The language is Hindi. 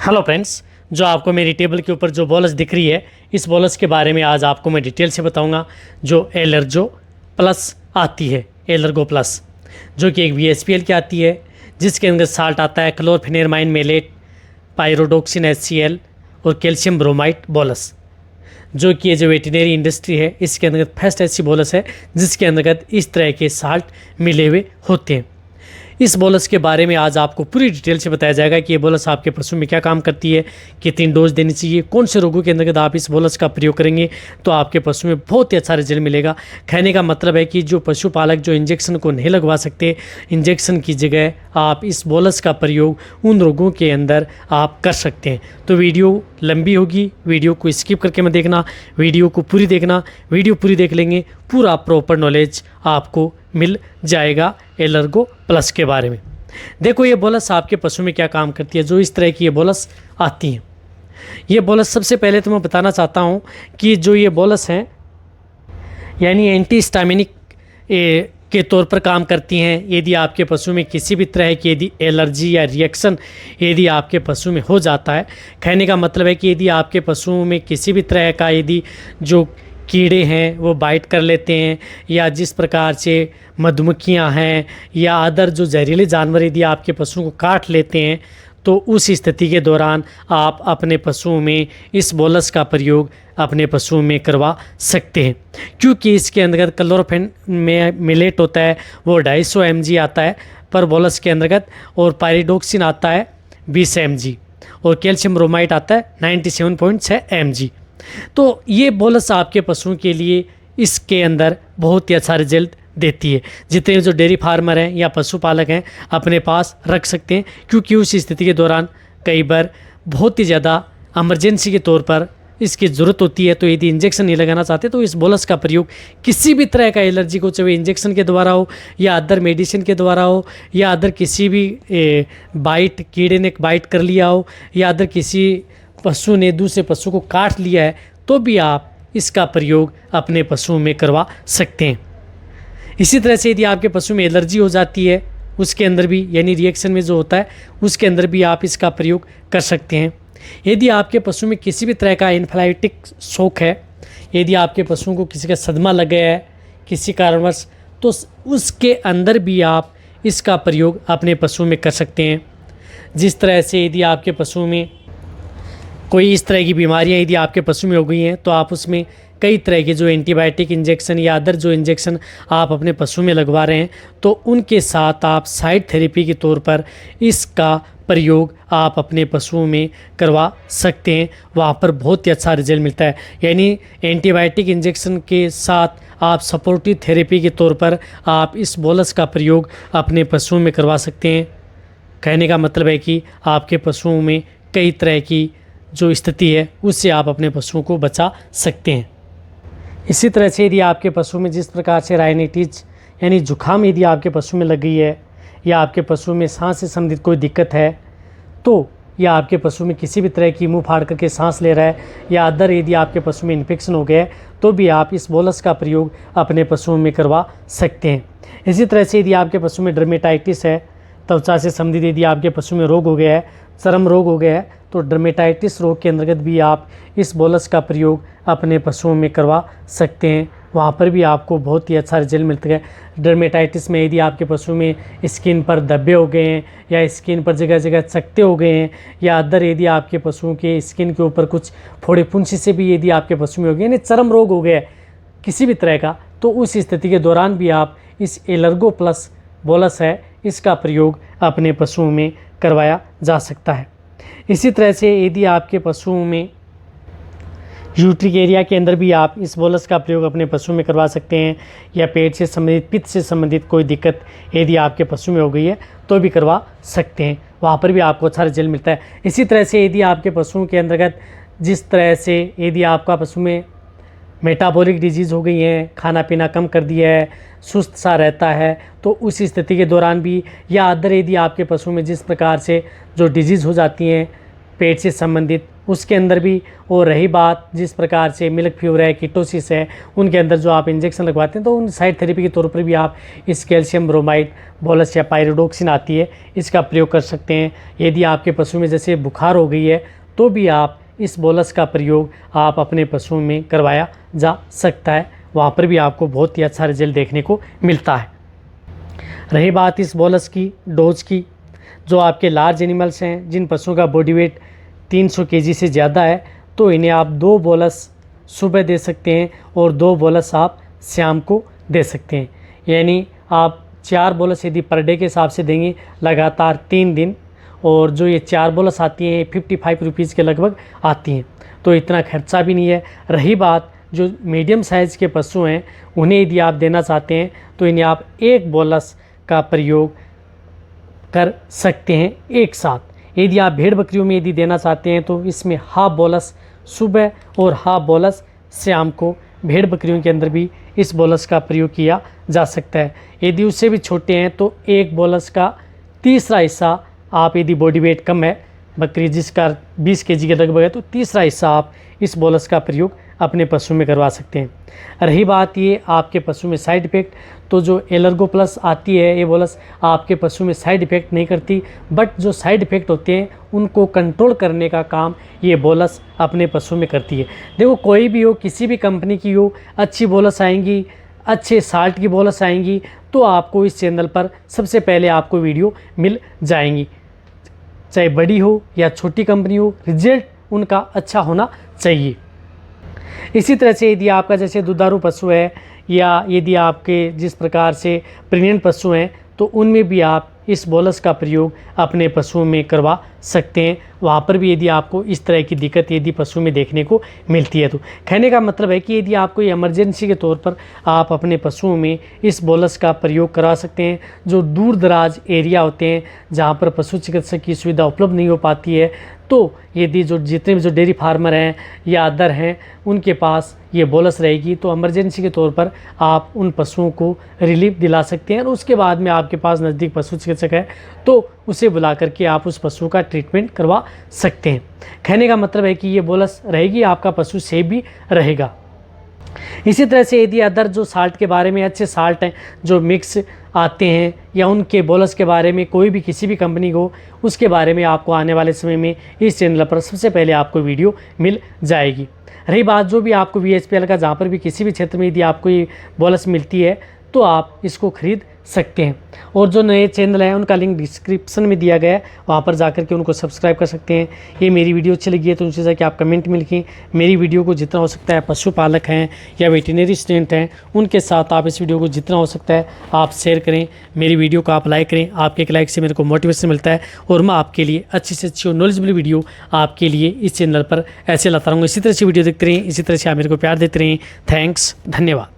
हेलो फ्रेंड्स, जो आपको मेरी टेबल के ऊपर जो बोलस दिख रही है, इस बोलस के बारे में आज आपको मैं डिटेल से बताऊंगा। जो एलर्जो प्लस आती है, एलर्गो प्लस, जो कि एक VSPL की आती है, जिसके अंदर साल्ट आता है क्लोरफेनेरमाइन मेलेट, पायरोडोक्सिन HCl और कैल्शियम ब्रोमाइड बोलस। जो कि ये जो वेटरनरी इंडस्ट्री है, इसके अंतर्गत फर्स्ट ऐसी बोलस है जिसके अंतर्गत इस तरह के साल्ट मिले हुए होते हैं। इस बोलस के बारे में आज आपको पूरी डिटेल से बताया जाएगा कि ये बोलस आपके पशु में क्या काम करती है, कितनी डोज देनी चाहिए, कौन से रोगों के अंतर्गत आप इस बोलस का प्रयोग करेंगे तो आपके पशु में बहुत ही अच्छा रिजल्ट मिलेगा। कहने का मतलब है कि जो पशुपालक जो इंजेक्शन को नहीं लगवा सकते, इंजेक्शन की जगह आप इस बोलस का प्रयोग उन रोगों के अंदर आप कर सकते हैं। तो वीडियो लंबी होगी, वीडियो को स्किप करके मत देखना, वीडियो को पूरी देखना। वीडियो पूरी देख लेंगे, पूरा प्रॉपर नॉलेज आपको मिल जाएगा एलर्गो प्लस के बारे में। देखो, ये बोलस आपके पशु में क्या काम करती है। जो इस तरह की ये बोलस आती हैं, ये बोलस सबसे पहले तो मैं बताना चाहता हूँ कि जो ये बोलस हैं यानी एंटीहिस्टामिनिक के तौर पर काम करती हैं। यदि आपके पशु में किसी भी तरह की यदि एलर्जी या रिएक्शन यदि आपके पशु में हो जाता है, कहने का मतलब है कि यदि आपके पशुओं में किसी भी तरह का यदि जो कीड़े हैं वो बाइट कर लेते हैं, या जिस प्रकार से मधुमक्खियां हैं या अदर जो जहरीले जानवर यदि आपके पशुओं को काट लेते हैं, तो उस स्थिति के दौरान आप अपने पशुओं में इस बोलस का प्रयोग अपने पशुओं में करवा सकते हैं। क्योंकि इसके अंतर्गत क्लोरोफेन में मिलेट होता है, वो 250 mg आता है पर बोलस के अंतर्गत, और पायरोडोक्सिन आता है 20 mg, और कैल्शियम ब्रोमाइड आता है 97.6 mg। तो ये बोलस आपके पशुओं के लिए इसके अंदर बहुत ही अच्छा रिजल्ट देती है। जितने जो डेयरी फार्मर हैं या पशुपालक हैं अपने पास रख सकते हैं, क्योंकि उस स्थिति के दौरान कई बार बहुत ही ज़्यादा इमरजेंसी के तौर पर इसकी ज़रूरत होती है। तो यदि इंजेक्शन नहीं लगाना चाहते तो इस बोलस का प्रयोग किसी भी तरह का एलर्जी को, चाहे इंजेक्शन के द्वारा हो या अदर मेडिसिन के द्वारा हो या अदर किसी भी बाइट, कीड़े ने बाइट कर लिया हो या अदर किसी पशु ने दूसरे पशु को काट लिया है, तो भी आप इसका प्रयोग अपने पशुओं में करवा सकते हैं। इसी तरह से यदि आपके पशु में एलर्जी हो जाती है, उसके अंदर भी यानी रिएक्शन में जो होता है उसके अंदर भी आप इसका प्रयोग कर सकते हैं। यदि आपके पशु में किसी भी तरह का एनाफिलाइटिक शॉक है, यदि आपके पशुओं को किसी का सदमा लग गया है किसी कारणवश, तो उसके अंदर भी आप इसका प्रयोग अपने पशुओं में कर सकते हैं। जिस तरह से यदि आपके पशुओं में कोई इस तरह की बीमारियां यदि आपके पशु में हो गई हैं, तो आप उसमें कई तरह के जो एंटीबायोटिक इंजेक्शन या अदर जो इंजेक्शन आप अपने पशु में लगवा रहे हैं, तो उनके साथ आप साइड थेरेपी के तौर पर इसका प्रयोग आप अपने पशुओं में करवा सकते हैं। वहाँ पर बहुत ही अच्छा रिजल्ट मिलता है। यानी एंटीबायोटिक इंजेक्शन के साथ आप सपोर्टिव थेरेपी के तौर पर आप इस बोलस का प्रयोग अपने पशुओं में करवा सकते हैं। कहने का मतलब है कि आपके पशुओं में कई तरह की जो स्थिति है उससे आप अपने पशुओं को बचा सकते हैं। इसी तरह से यदि आपके पशु में जिस प्रकार से राइनाइटिस यानी जुखाम यदि आपके पशु में लग गई है, या आपके पशु में सांस से संबंधित कोई दिक्कत है, तो या आपके पशु में किसी भी तरह की मुंह फाड़ करके सांस ले रहा है, या अदर यदि आपके पशु में इन्फेक्शन हो गया है, तो भी आप इस बोलस का प्रयोग अपने पशुओं में करवा सकते हैं। इसी तरह से यदि आपके पशु में डर्मेटाइटिस है, त्वचा से संबंधित यदि आपके पशु में रोग हो गया है, चर्म रोग हो गया है, तो डर्मेटाइटिस रोग के अंतर्गत भी आप इस बोलस का प्रयोग अपने पशुओं में करवा सकते हैं। वहाँ पर भी आपको बहुत ही अच्छा रिजल्ट मिलता है। डर्मेटाइटिस में यदि आपके पशु में स्किन पर धब्बे हो गए हैं, या स्किन पर जगह जगह चकत्ते हो गए हैं, या अदर यदि आपके पशुओं के स्किन के ऊपर कुछ फोड़े फुंसी से भी यदि आपके पशु में हो गए, यानी चर्म रोग हो गया है किसी भी तरह का, तो उस स्थिति के दौरान भी आप इस एलर्गो प्लस बोलस है इसका प्रयोग अपने पशुओं में करवाया जा सकता है। इसी तरह से यदि आपके पशुओं में यूट्रिक एरिया के अंदर भी आप इस बोलस का प्रयोग अपने पशु में करवा सकते हैं, या पेट से संबंधित, पित्त से संबंधित कोई दिक्कत यदि आपके पशु में हो गई है तो भी करवा सकते हैं। वहाँ पर भी आपको अच्छा रिजल्ट मिलता है। इसी तरह से यदि आपके पशुओं के अंतर्गत जिस तरह से यदि आपका पशु में मेटाबॉलिक डिजीज़ हो गई है, खाना पीना कम कर दिया है, सुस्त सा रहता है, तो उस स्थिति के दौरान भी, या अदर यदि आपके पशु में जिस प्रकार से जो डिजीज़ हो जाती हैं पेट से संबंधित, उसके अंदर भी। और रही बात जिस प्रकार से मिल्क फ्यूर है, कीटोसिस है, उनके अंदर जो आप इंजेक्शन लगवाते हैं तो उन साइड थेरेपी के तौर पर भी आप इस कैल्शियम ब्रोमाइड बोलस या पायरोडोक्सिन आती है, इसका प्रयोग कर सकते हैं। यदि आपके पशु में जैसे बुखार हो गई है तो भी आप इस बोलस का प्रयोग आप अपने पशुओं में करवाया जा सकता है, वहाँ पर भी आपको बहुत ही अच्छा रिजल्ट देखने को मिलता है। रही बात इस बोलस की डोज की, जो आपके लार्ज एनिमल्स हैं, जिन पशुओं का बॉडी वेट 300 केजी से ज़्यादा है, तो इन्हें आप 2 बोलस सुबह दे सकते हैं और 2 बोलस आप शाम को दे सकते हैं। यानी आप 4 बोलस यदि पर डे के हिसाब से देंगे लगातार 3 दिन, और जो ये 4 बोलस आती हैं 55 रुपीज़ के लगभग आती हैं, तो इतना खर्चा भी नहीं है। रही बात जो मीडियम साइज़ के पशु हैं, उन्हें यदि आप देना चाहते हैं तो इन्हें आप 1 बोलस का प्रयोग कर सकते हैं एक साथ। यदि आप भेड़ बकरियों में यदि देना चाहते हैं तो इसमें हाफ बोलस सुबह और हाफ बोलस शाम को भेड़ बकरियों के अंदर भी इस बोलस का प्रयोग किया जा सकता है। यदि उससे भी छोटे हैं तो 1 बोलस का तीसरा हिस्सा आप, यदि बॉडी वेट कम है बकरी जिसका 20 केजी के लगभग है, तो तीसरा हिस्सा आप इस बोलस का प्रयोग अपने पशु में करवा सकते हैं। रही बात ये आपके पशु में साइड इफ़ेक्ट, तो जो एलर्गो प्लस आती है ये बोलस आपके पशु में साइड इफ़ेक्ट नहीं करती, बट जो साइड इफ़ेक्ट होते हैं उनको कंट्रोल करने का काम ये बोलस अपने पशु में करती है। देखो कोई भी हो, किसी भी कंपनी की हो, अच्छी बोलस आएंगी, अच्छे साल्ट की बोलस आएंगी तो आपको इस चैनल पर सबसे पहले आपको वीडियो मिल जाएंगी। चाहे बड़ी हो या छोटी कंपनी हो, रिजल्ट उनका अच्छा होना चाहिए। इसी तरह से यदि आपका जैसे दुधारू पशु है या यदि आपके जिस प्रकार से प्रेग्नेंट पशु हैं, तो उनमें भी आप इस बोलस का प्रयोग अपने पशुओं में करवा सकते हैं। वहाँ पर भी यदि आपको इस तरह की दिक्कत यदि पशु में देखने को मिलती है, तो कहने का मतलब है कि यदि आपको इमरजेंसी के तौर पर आप अपने पशुओं में इस बोलस का प्रयोग करा सकते हैं। जो दूर दराज एरिया होते हैं जहाँ पर पशु चिकित्सक की सुविधा उपलब्ध नहीं हो पाती है, तो यदि जितने भी जो डेयरी फार्मर हैं या अदर हैं उनके पास ये बोलस रहेगी, तो इमरजेंसी के तौर पर आप उन पशुओं को रिलीफ दिला सकते हैं। और उसके बाद में आपके पास नज़दीक पशु चिकित्सक है तो उसे बुला करके आप उस पशु का ट्रीटमेंट करवा सकते हैं। कहने का मतलब है कि ये बोलस रहेगी, आपका पशु सेफ भी रहेगा। इसी तरह से यदि अदर जो साल्ट के बारे में, अच्छे साल्ट हैं जो मिक्स आते हैं या उनके बोलस के बारे में कोई भी किसी भी कंपनी को, उसके बारे में आपको आने वाले समय में इस चैनल पर सबसे पहले आपको वीडियो मिल जाएगी। रही बात जो भी आपको VHPL का, जहाँ पर भी किसी भी क्षेत्र में यदि आपको ये बोलस मिलती है तो आप इसको खरीद सकते हैं। और जो नए चैनल हैं उनका लिंक डिस्क्रिप्शन में दिया गया है, वहाँ पर जाकर के उनको सब्सक्राइब कर सकते हैं। ये मेरी वीडियो अच्छी लगी है तो उनसे जाकर आप कमेंट में लिखें। मेरी वीडियो को जितना हो सकता है पशुपालक हैं या वेटरनरी स्टूडेंट हैं उनके साथ आप इस वीडियो को जितना हो सकता है आप शेयर करें। मेरी वीडियो को आप लाइक करें, आपके एक लाइक से मेरे को मोटिवेशन मिलता है और मैं आपके लिए अच्छी से अच्छी और नॉलेजेबल वीडियो आपके लिए इस चैनल पर ऐसे लाता रहूँगा। इसी तरह से वीडियो देखते रहें, इसी तरह से आप मेरे को प्यार देते रहें। थैंक्स, धन्यवाद।